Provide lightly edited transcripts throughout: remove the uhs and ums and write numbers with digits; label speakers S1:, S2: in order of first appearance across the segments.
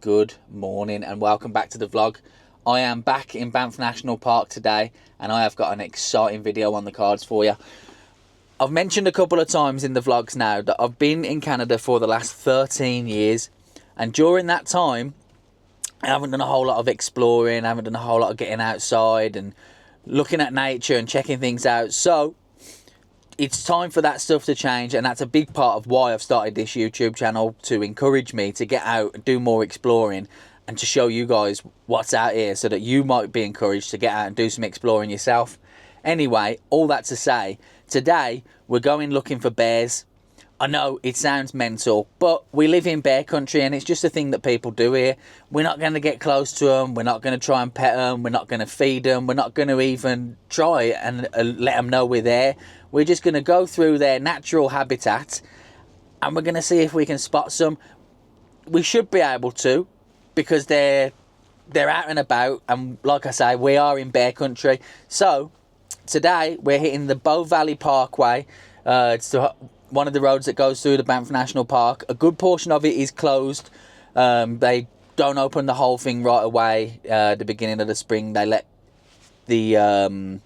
S1: Good morning and welcome back to the vlog. I am back in Banff National Park today and I have got an exciting video on the cards for you. I've mentioned a couple of times in the vlogs now that I've been in Canada for the last 13 years, and during that time I haven't done a whole lot of exploring, I haven't done a whole lot of getting outside and looking at nature and checking things out. So it's time for that stuff to change, and that's a big part of why I've started this YouTube channel, to encourage me to get out and do more exploring and to show you guys what's out here so that you might be encouraged to get out and do some exploring yourself. Anyway, all that to say, today we're going looking for bears. I know it sounds mental, but we live in bear country and it's just a thing that people do here. We're not going to get close to them, we're not going to try and pet them, we're not going to feed them, we're not going to even try and let them know we're there. We're just going to go through their natural habitat and we're going to see if we can spot some. We should be able to, because they're out and about, and like I say, we are in bear country. So today we're hitting the Bow Valley Parkway. It's one of the roads that goes through the Banff National Park. A good portion of it is closed. They don't open the whole thing right away. The beginning of the spring, they let the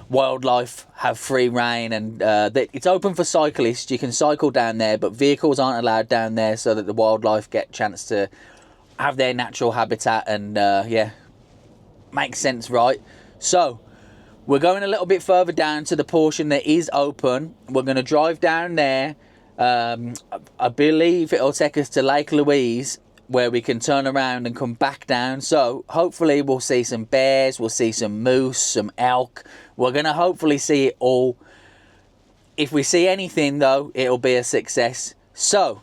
S1: wildlife have free rein, and it's open for cyclists. You can cycle down there, but vehicles aren't allowed down there so that the wildlife get a chance to have their natural habitat and yeah, makes sense, right? So we're going a little bit further down to the portion that is open. We're going to drive down there. I believe it'll take us to Lake Louise, where we can turn around and come back down. So hopefully we'll see some bears, we'll see some moose, some elk. We're going to hopefully see it all. If we see anything though, it'll be a success. So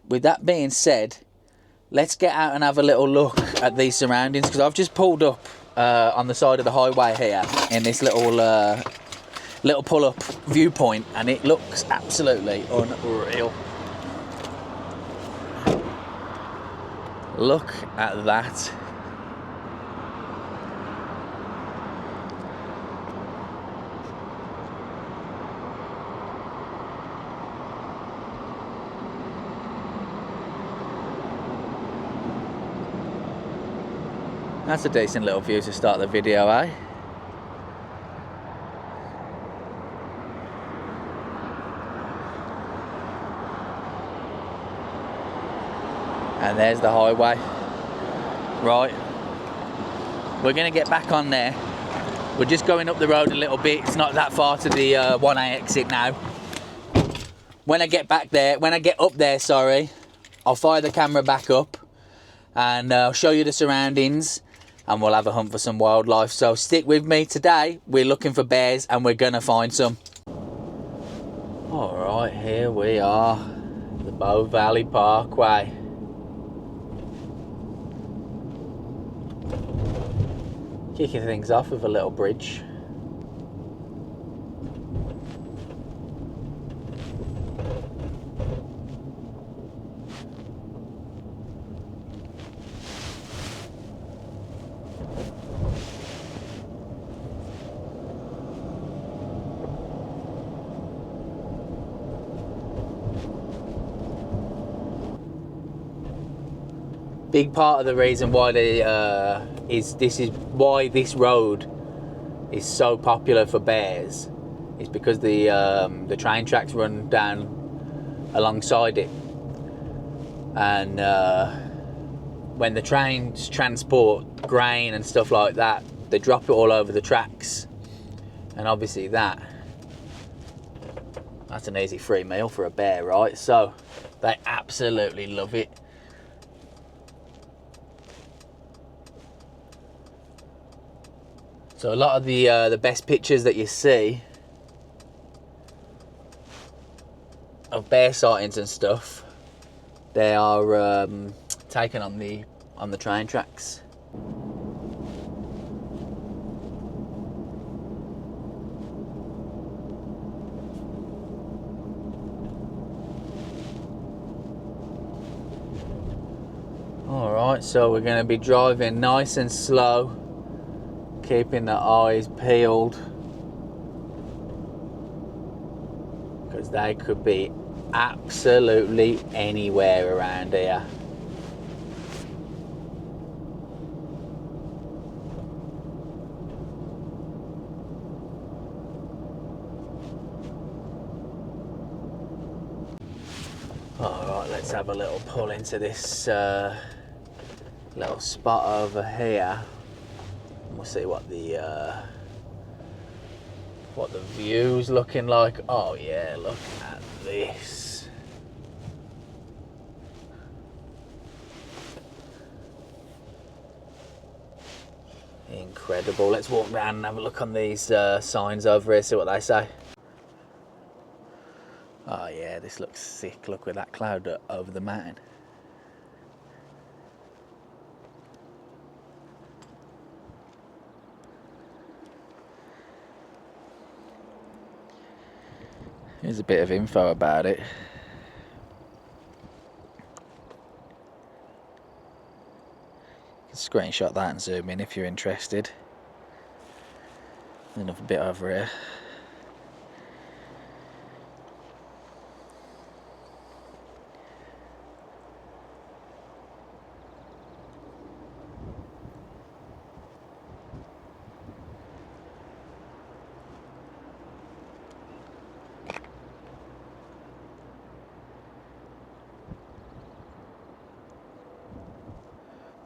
S1: with that being said, let's get out and have a little look at these surroundings, because I've just pulled up on the side of the highway here in this little pull-up viewpoint, and it looks absolutely unreal. Look at that. That's a decent little view to start the video, eh? And there's the highway. Right, we're going to get back on there. We're just going up the road a little bit. It's not that far to the 1A exit now. When I get up there, I'll fire the camera back up and I'll show you the surroundings, and we'll have a hunt for some wildlife. So stick with me. Today we're looking for bears and we're gonna find some. All right, here we are, the Bow Valley Parkway. Kicking things off with a little bridge. Big part of the reason why why this road is so popular for bears is because the train tracks run down alongside it, and when the trains transport grain and stuff like that, they drop it all over the tracks, and obviously that's an easy free meal for a bear, right? So they absolutely love it. So a lot of the best pictures that you see of bear sightings and stuff, they are taken on the train tracks. All right, so we're going to be driving nice and slow, keeping the eyes peeled, because they could be absolutely anywhere around here. let's have a little pull into this little spot over here. We'll see what the view's looking like. Oh yeah, look at this. Incredible. Let's walk around and have a look on these signs over here, see what they say. Oh yeah, this looks sick. Look with that cloud over the mountain. Here's a bit of info about it. You can screenshot that and zoom in if you're interested. There's another bit over here.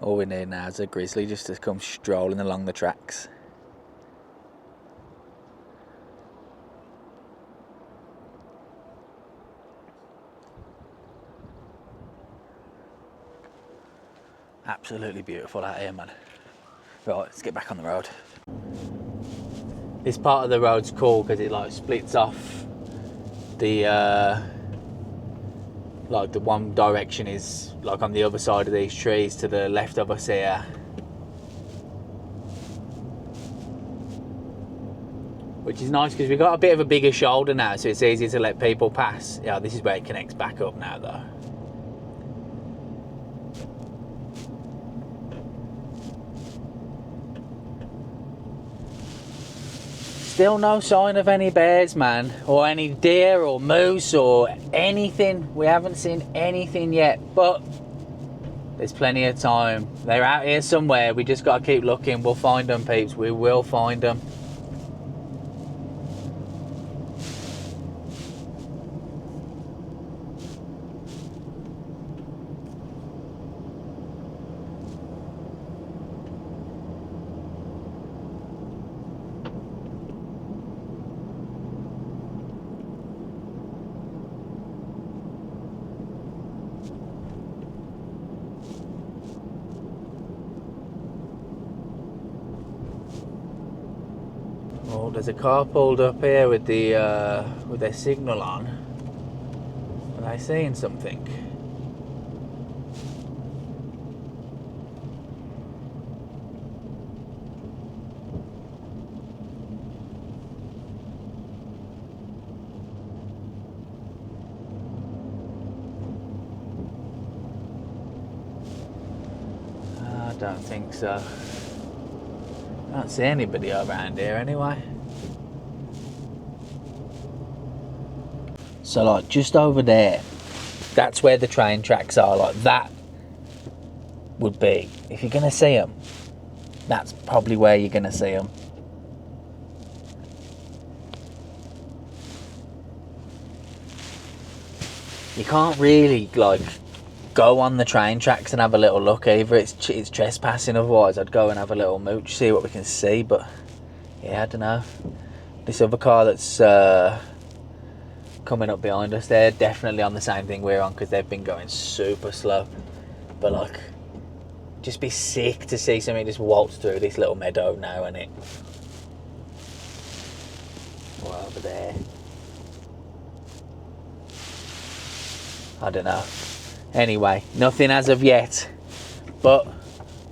S1: All we need now is a grizzly just to come strolling along the tracks. Absolutely beautiful out here, man. Right, let's get back on the road. This part of the road's cool because it like splits off the like the one direction is like on the other side of these trees to the left of us here. Which is nice because we've got a bit of a bigger shoulder now, so it's easier to let people pass. Yeah, this is where it connects back up now though. Still no sign of any bears, man, or any deer or moose or anything. We haven't seen anything yet, but there's plenty of time. They're out here somewhere. We just got to keep looking. We'll find them, peeps. We will find them. Oh, there's a car pulled up here with their signal on. Are they saying something? I don't think so. I don't see anybody around here anyway. So like just over there, that's where the train tracks are. Like that would be, if you're gonna see them, that's probably where you're gonna see them. You can't really like go on the train tracks and have a little look either. It's trespassing. Otherwise I'd go and have a little mooch, see what we can see. But yeah, I don't know. This other car that's coming up behind us, they're definitely on the same thing we're on because they've been going super slow. But like, just be sick to see something just waltz through this little meadow now, innit? Or over there. I don't know. Anyway, nothing as of yet, but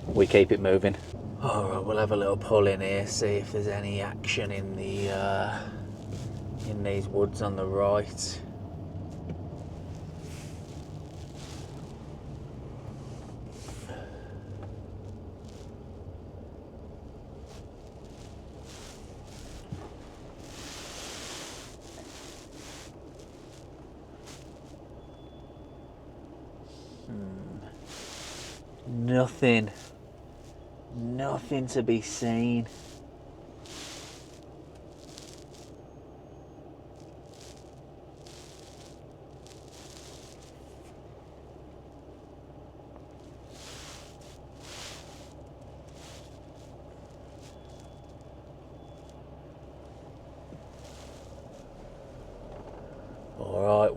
S1: we keep it moving. Alright, we'll have a little pull in here, see if there's any action in the in these woods on the right. Nothing to be seen.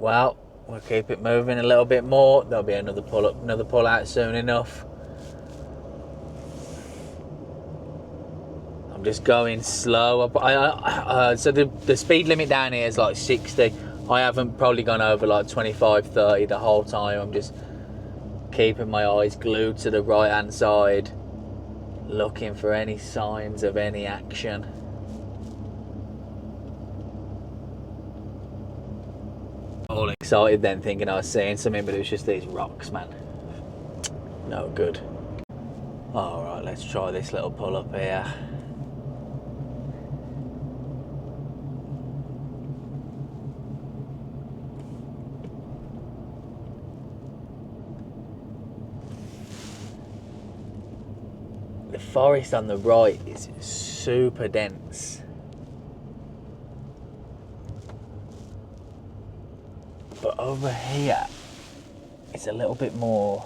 S1: well, we'll keep it moving a little bit more. There'll be another pull up, another pull out soon enough. I'm just going slow. So the speed limit down here is like 60. I haven't probably gone over like 25, 30 the whole time. I'm just keeping my eyes glued to the right hand side, looking for any signs of any action. All excited then, thinking I was seeing something, but it was just these rocks, man. No good. Alright, let's try this little pull up here. The forest on the right is super dense. But over here, it's a little bit more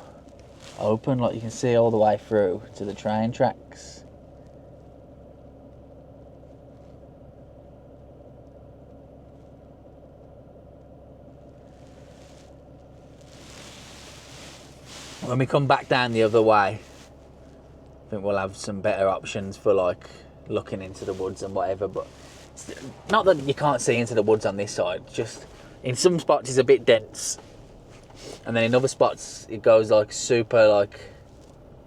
S1: open, like you can see all the way through to the train tracks. When we come back down the other way, I think we'll have some better options for like looking into the woods and whatever, but it's not that you can't see into the woods on this side, just in some spots it's a bit dense, and then in other spots it goes like super like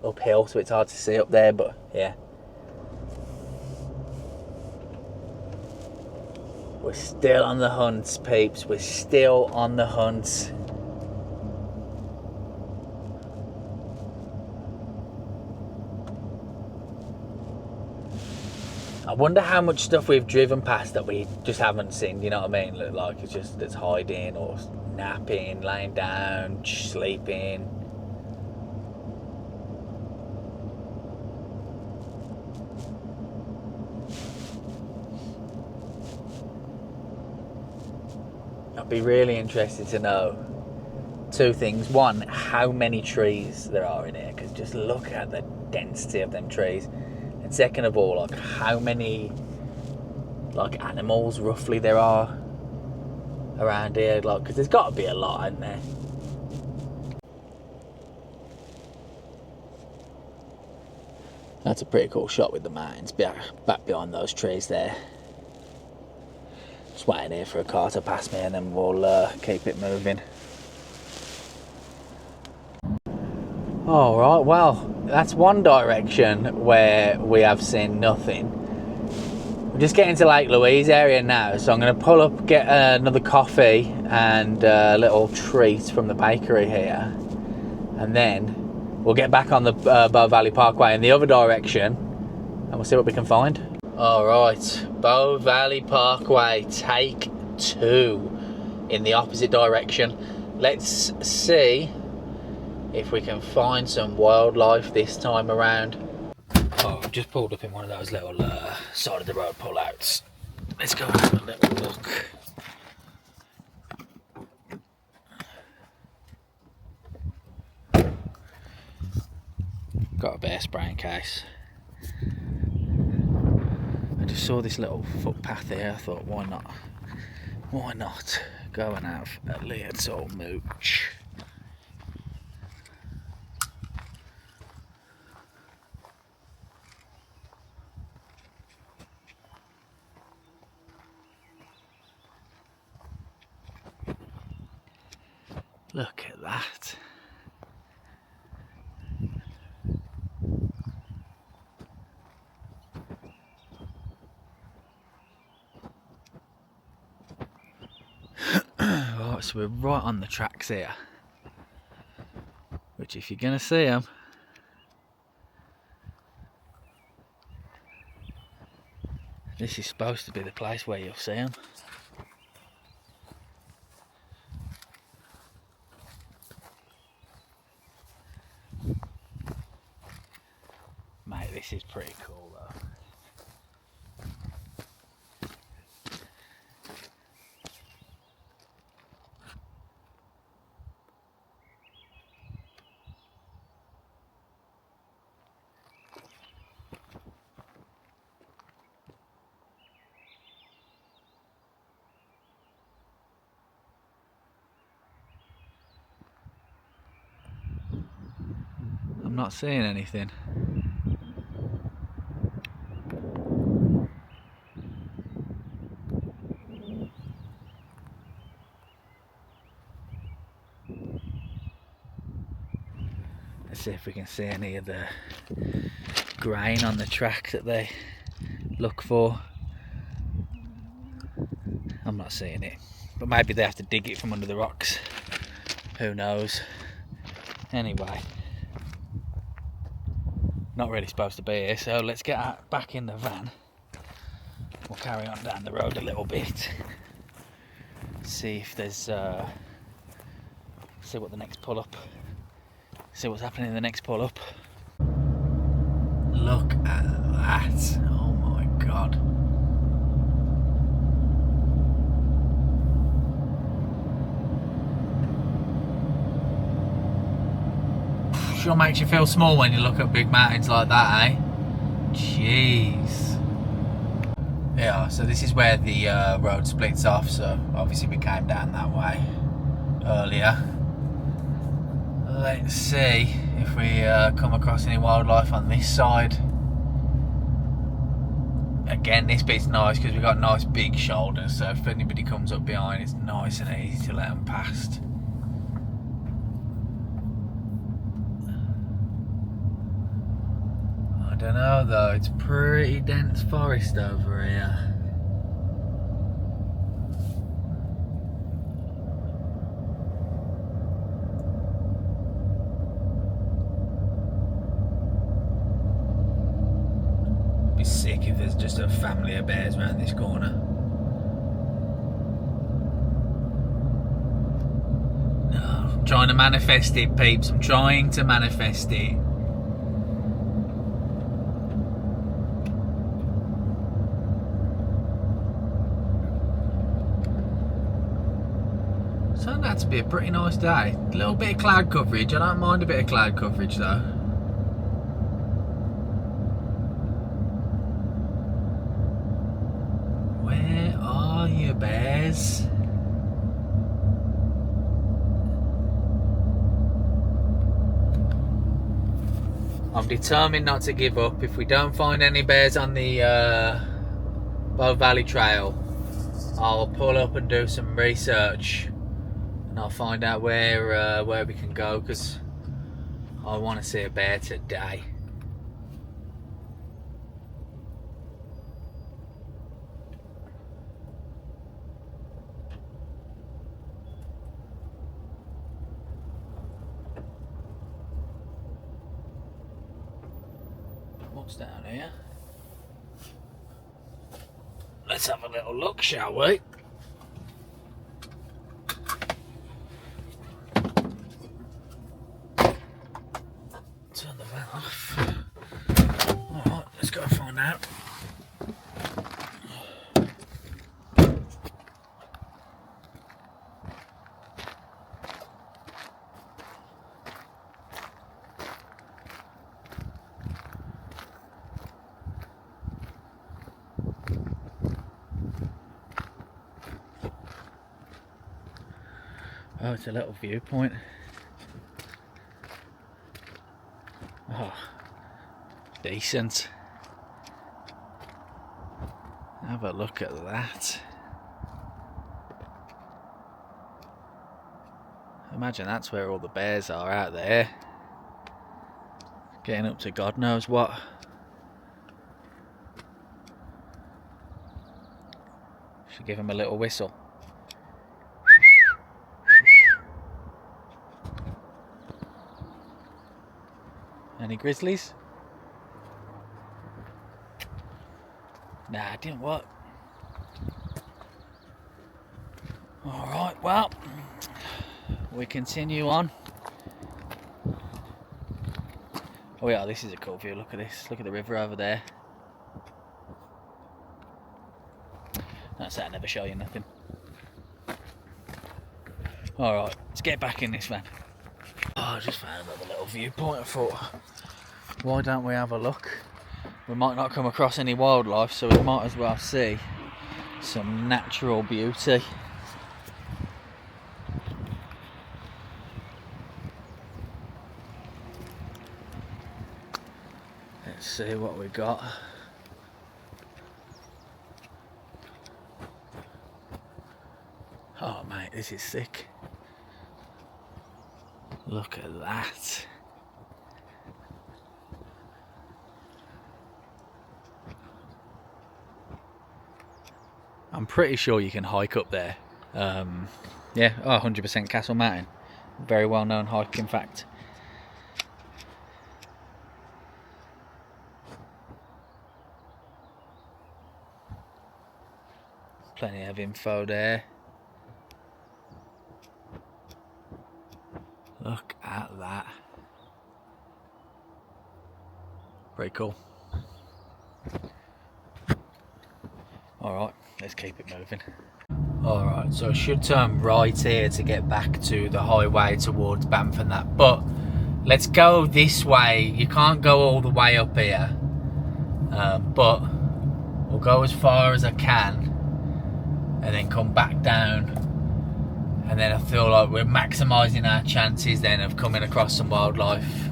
S1: uphill, so it's hard to see up there. But yeah, we're still on the hunt, peeps. We're still on the hunt. I wonder how much stuff we've driven past that we just haven't seen, you know what I mean? Look, like it's hiding or napping, laying down, sleeping. I'd be really interested to know two things. One, how many trees there are in here, because just look at the density of them trees. And second of all, like how many like animals roughly there are around here, like because there's got to be a lot, isn't there? That's a pretty cool shot with the mountains back behind those trees there. Just waiting here for a car to pass me and then we'll keep it moving. Alright, well, that's one direction where we have seen nothing. We're just getting to Lake Louise area now, so I'm going to pull up, get another coffee and a little treat from the bakery here, and then we'll get back on the Bow Valley Parkway in the other direction and we'll see what we can find. Alright, Bow Valley Parkway, take 2 in the opposite direction. Let's see if we can find some wildlife this time around. Oh, I've just pulled up in one of those little side of the road pull-outs. Let's go and have a little look. Got a bear spraying case. I just saw this little footpath here. I thought, why not? Why not go and have a little mooch? Look at that. Right, so we're right on the tracks here, which if you're going to see them, this is supposed to be the place where you'll see them. Mate, this is pretty cool though. not seeing anything. Let's see if we can see any of the grain on the track that they look for. I'm not seeing it, but maybe they have to dig it from under the rocks. Who knows? Anyway, not really supposed to be here, so let's get back in the van. We'll carry on down the road a little bit. See if there's see what the next pull up. See what's happening in the next pull up. Look at that! Oh my god! Sure makes you feel small when you look at big mountains like that, eh? Jeez. Yeah, so this is where the road splits off, so obviously we came down that way earlier. Let's see if we come across any wildlife on this side. Again, this bit's nice because we've got nice big shoulders, so if anybody comes up behind, it's nice and easy to let them past. I don't know though, it's pretty dense forest over here. Be sick if there's just a family of bears around this corner. No, I'm trying to manifest it, peeps. I'm trying to manifest it. So that to be a pretty nice day. A little bit of cloud coverage. I don't mind a bit of cloud coverage though. Where are you, bears? I'm determined not to give up. If we don't find any bears on the Bow Valley Trail, I'll pull up and do some research, and I'll find out where we can go, because I want to see a bear today. What's down here? Let's have a little look, shall we? Turn the van off. Alright, let's go and find out. Oh, it's a little viewpoint. Oh, decent. Have a look at that. Imagine that's where all the bears are out there. Getting up to God knows what. Should give him a little whistle. Any grizzlies? Nah, it didn't work. Alright, well, we continue on. Oh yeah, this is a cool view. Look at this. Look at the river over there. That's that, I never show you nothing. Alright, let's get back in this van. Oh, I just found another little viewpoint. I thought, why don't we have a look? We might not come across any wildlife, so we might as well see some natural beauty. Let's see what we got. Oh mate, this is sick. Look at that. I'm pretty sure you can hike up there. Yeah, 100% Castle Mountain. Very well known hike, in fact. Plenty of info there. Look at that. Pretty cool. Alright, let's keep it moving. Alright, so I should turn right here to get back to the highway towards Banff and that, but let's go this way. You can't go all the way up here, but we'll go as far as I can and then come back down, and then I feel like we're maximising our chances then of coming across some wildlife.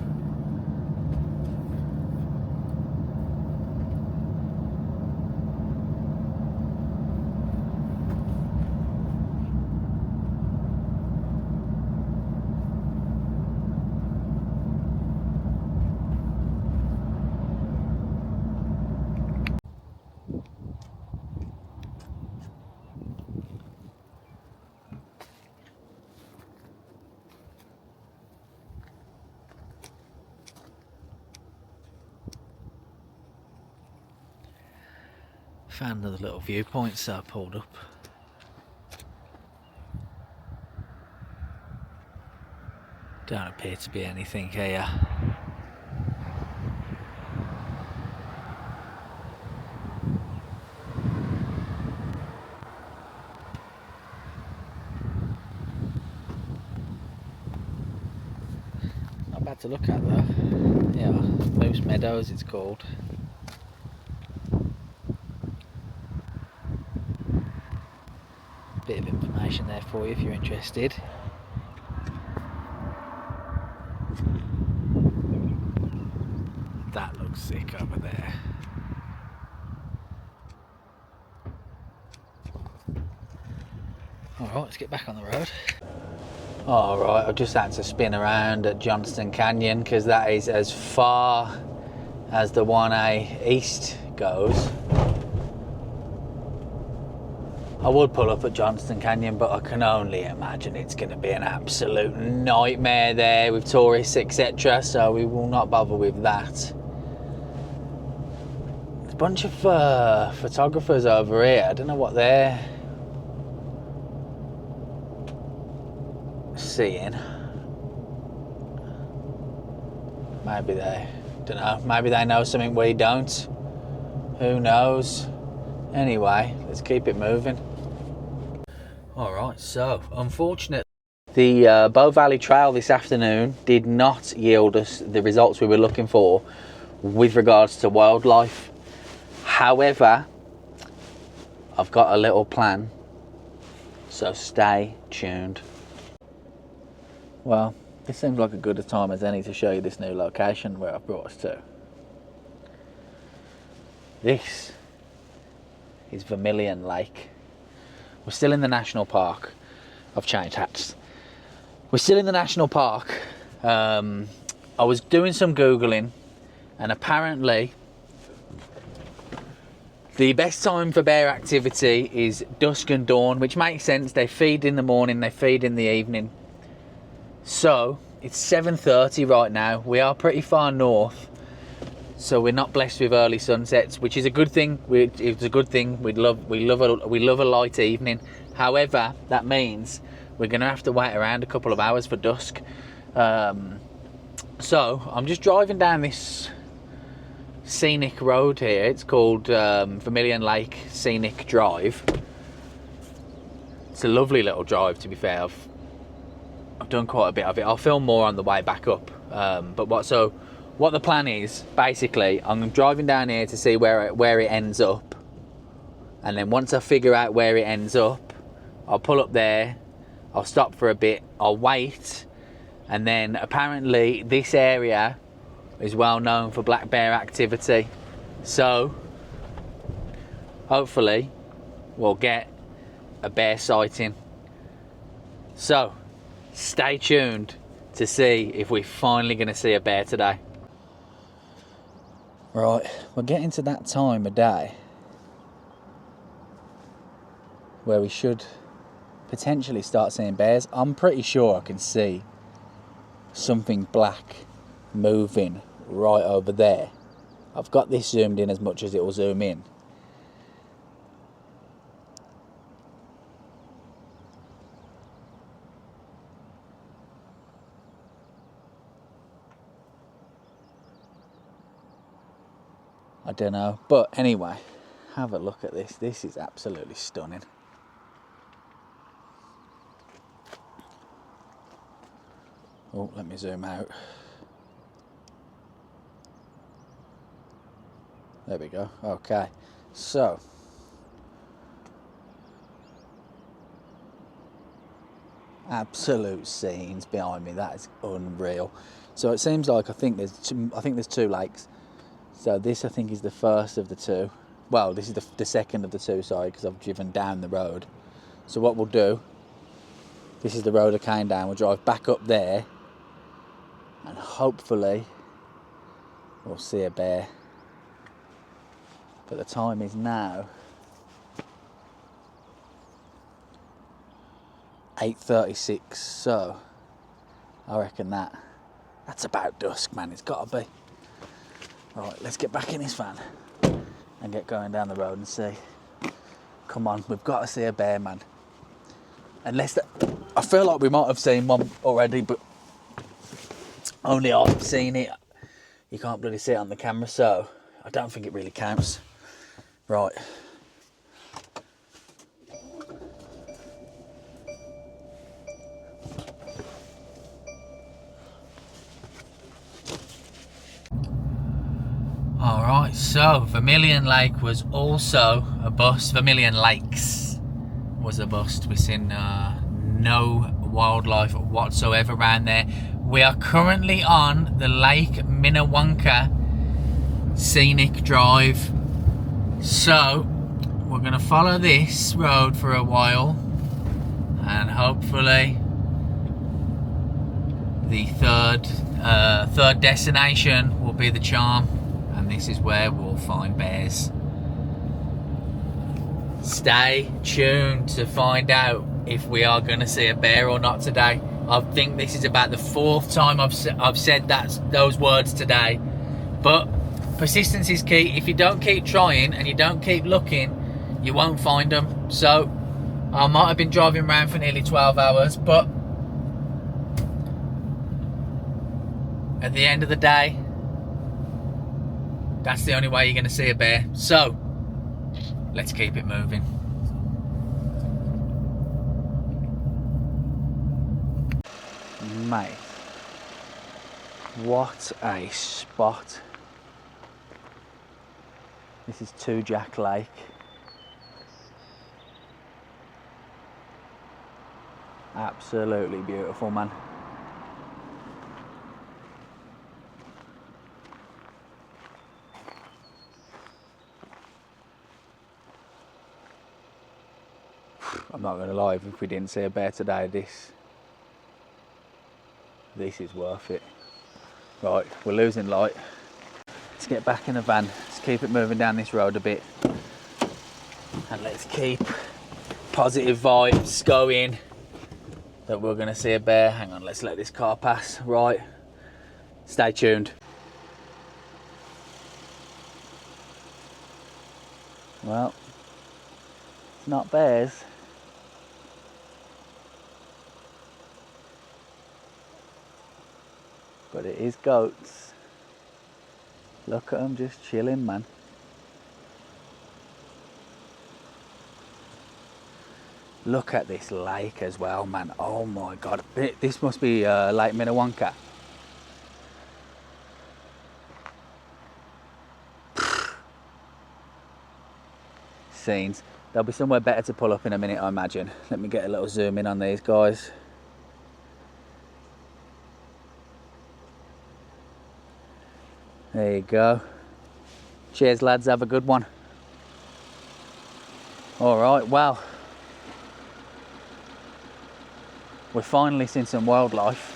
S1: Found another little viewpoint, so I pulled up. Don't appear to be anything here. Not bad to look at though. Yeah, Moose Meadows it's called. Bit of information there for you if you're interested. That looks sick over there. Alright, let's get back on the road. Alright, I've just had to spin around at Johnston Canyon because that is as far as the 1A East goes. I would pull up at Johnston Canyon, but I can only imagine it's going to be an absolute nightmare there with tourists, etc. So we will not bother with that. There's a bunch of photographers over here. I don't know what they're seeing. Maybe they, don't know. Maybe they know something we don't. Who knows? Anyway, let's keep it moving. Alright, so unfortunately the Bow Valley Trail this afternoon did not yield us the results we were looking for with regards to wildlife. However, I've got a little plan, so stay tuned. Well, this seems like a good a time as any to show you this new location where I've brought us to. This is Vermilion Lake. We're still in the national park. I've changed hats. We're still in the national park. I was doing some Googling, and apparently the best time for bear activity is dusk and dawn, which makes sense. They feed in the morning, they feed in the evening. So it's 7:30 right now. We are pretty far north, so we're not blessed with early sunsets, which is a good thing. It's a good thing. We love a light evening. However, that means we're gonna have to wait around a couple of hours for dusk. So I'm just driving down this scenic road here. It's called Vermilion Lake Scenic Drive. It's a lovely little drive, to be fair. I've done quite a bit of it. I'll film more on the way back up. What the plan is, basically, I'm driving down here to see where it ends up, and then once I figure out where it ends up, I'll pull up there, I'll stop for a bit, I'll wait, and then apparently this area is well known for black bear activity. So hopefully we'll get a bear sighting. So stay tuned to see if we're finally going to see a bear today. Right, we're getting to that time of day where we should potentially start seeing bears. I'm pretty sure I can see something black moving right over there. I've got this zoomed in as much as it will zoom in. I don't know, but anyway, have a look at this. This is absolutely stunning. Oh, let me zoom out. There we go. Okay, so absolute scenes behind me. That is unreal. So it seems like I think there's two lakes. So this, I think, is the first of the two. Well, this is the second of the two, sorry, because I've driven down the road. So what we'll do, this is the road I came down, we'll drive back up there and hopefully we'll see a bear. But the time is now 8:36, so I reckon that's about dusk, man. It's got to be. Right, let's get back in this van and get going down the road and see. Come on, we've got to see a bear, man. Unless I feel like we might have seen one already, but only I've seen it. You can't really see it on the camera, so I don't think it really counts. Right. Alright, so Vermilion Lake was also a bust. Vermilion Lakes was a bust. We've seen no wildlife whatsoever around there. We are currently on the Lake Minnewanka scenic drive. So we're going to follow this road for a while and hopefully the third destination will be the charm. And this is where we'll find bears. Stay tuned to find out if we are going to see a bear or not today. I think this is about the fourth time I've said those words today. But persistence is key. If you don't keep trying and you don't keep looking, you won't find them. So I might have been driving around for nearly 12 hours, but at the end of the day, that's the only way you're going to see a bear. So, let's keep it moving. Mate, what a spot. This is Two Jack Lake. Absolutely beautiful, man. I'm not going to lie, if we didn't see a bear today, this is worth it. Right, we're losing light. Let's get back in the van. Let's keep it moving down this road a bit. And let's keep positive vibes going that we're going to see a bear. Hang on, let's let this car pass. Right, stay tuned. Well, it's not bears. But it is goats. Look at them just chilling, man. Look at this lake as well, man. Oh my God. This must be Lake Minnewanka. Scenes. There'll be somewhere better to pull up in a minute, I imagine. Let me get a little zoom in on these guys. There you go. Cheers, lads. Have a good one. All right, well, we're finally seeing some wildlife.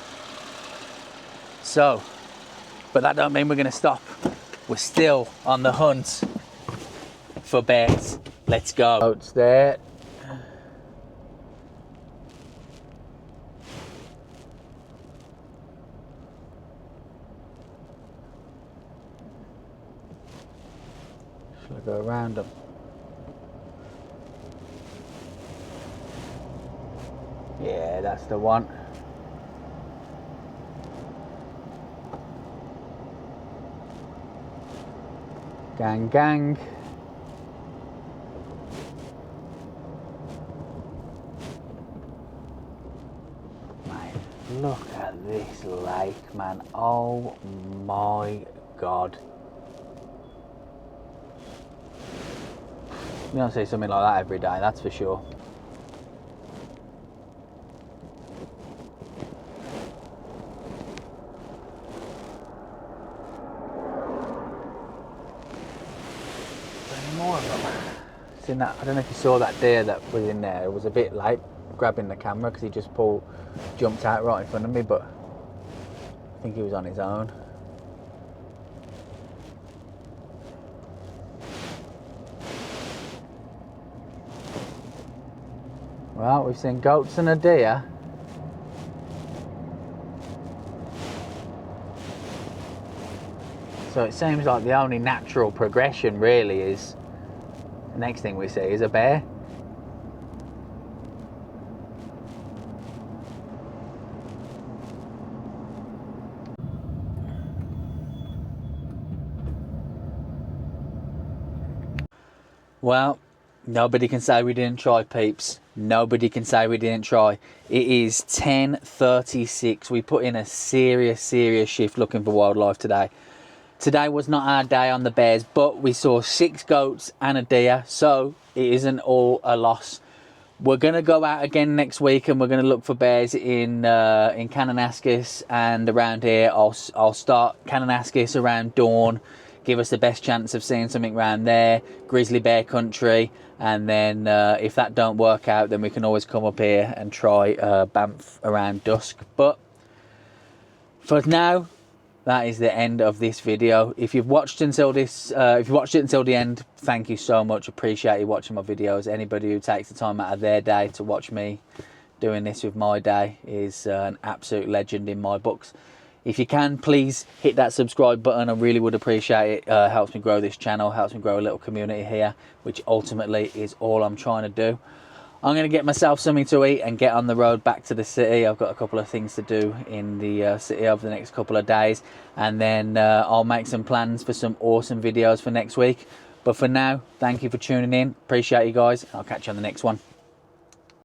S1: So, but that don't mean we're going to stop. We're still on the hunt for bears. Let's go. Boats there. Shall I go around them? Yeah, that's the one. Gang, gang. Mate, look at this lake, man. Oh my God. You don't see something like that every day, that's for sure. More of them. Seen that? I don't know if you saw that deer that was in there. It was a bit late grabbing the camera because he just jumped out right in front of me, but I think he was on his own. Well, we've seen goats and a deer. So it seems like the only natural progression really is, the next thing we see is a bear. Well, nobody can say we didn't try, peeps. Nobody can say we didn't try. It is 10:36. We put in a serious shift looking for wildlife today. Today was not our day on the bears, but we saw 6 goats and a deer, so it isn't all a loss. We're going to go out again next week and we're going to look for bears in Kananaskis and around here. I'll start Kananaskis around dawn, give us the best chance of seeing something around there, grizzly bear country, and then if that don't work out, then we can always come up here and try Banff around dusk. But for now, that is the end of this video. If you've watched until this, if you watched it until the end, thank you so much. Appreciate you watching my videos. Anybody who takes the time out of their day to watch me doing this with my day is an absolute legend in my books. If you can, please hit that subscribe button. I really would appreciate it. Helps me grow this channel, helps me grow a little community here, which ultimately is all I'm trying to do. I'm going to get myself something to eat and get on the road back to the city. I've got a couple of things to do in the city over the next couple of days. And then I'll make some plans for some awesome videos for next week. But for now, thank you for tuning in. Appreciate you guys. I'll catch you on the next one.